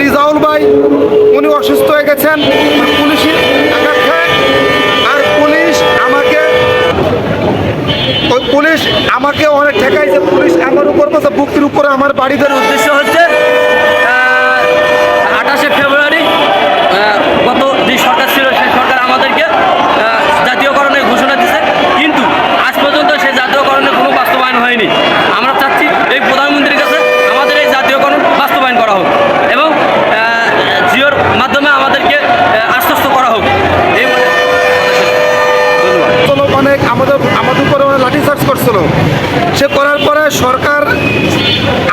রিজাউল ভাই, উনি অসুস্থ হয়ে গেছেন পুলিশের আঘাত খায়। আর পুলিশ আমাকে অনেক ঠেকাইছে। পুলিশ আমার উপর বসে, বুকের উপরে আমার বাড়ি ধরে। উদ্দেশ্য হচ্ছে 28শে ফেব্রুয়ারি গত যে সরকার ছিল সেই সরকার আমাদেরকে জাতীয়করণের ঘোষণা দিয়েছে, কিন্তু আজ পর্যন্ত সেই জাতীয়করণের কোনো বাস্তবায়ন হয়নি। আমরা চাচ্ছি এই প্রধানমন্ত্রীর কাছে আমাদের এই জাতীয়করণ বাস্তবায়ন করা হোক এবং জিওর মাধ্যমে আমাদেরকে আশ্বস্ত করা হোক। এই অনেক আমাদের উপরে লাঠিচার্জ করছিল। সে করার পরে সরকার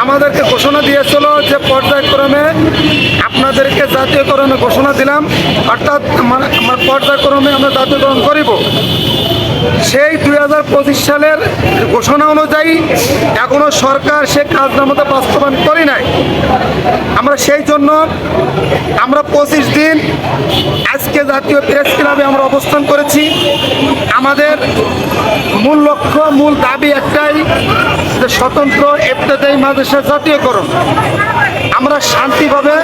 আমাদেরকে ঘোষণা দিয়েছিল যে পর্যায়ক্রমে আপনাদেরকে জাতীয়করণে ঘোষণা দিলাম, অর্থাৎ আমার পর্যায়ক্রমে আমরা জাতীয়করণ করিব। সেই 2025 সালের ঘোষণা অনুযায়ী এখনও সরকার সে কাজনামাটা বাস্তবায়ন করি নাই। আমরা সেই জন্য আমরা 25 দিন আজকে জাতীয় প্রেস ক্লাবে আমরা অবস্থান করেছি। আমাদের মূল লক্ষ্য, মূল দাবি একটাই, যে স্বতন্ত্র ইবতেদায়ী মাদ্রাসা জাতীয়করণ। আমরা শান্তিভাবে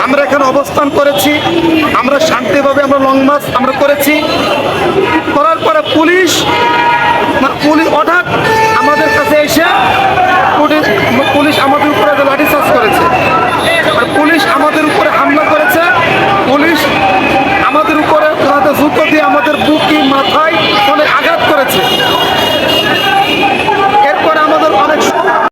আমরা এখানে অবস্থান করেছি, আমরা শান্তিভাবে আমরা লং মার্চ আমরা করেছি। করার পরে পুলিশ হঠাৎ আমাদের কাছে এসে পুলিশ আমাদের উপরে লাঠিচার্জ করেছে। পুলিশ আমাদের উপরে হামলা করেছে। পুলিশ আমাদের উপরে জুতো দিয়ে আমাদের বুকে, মাথায় অনেক আঘাত করেছে।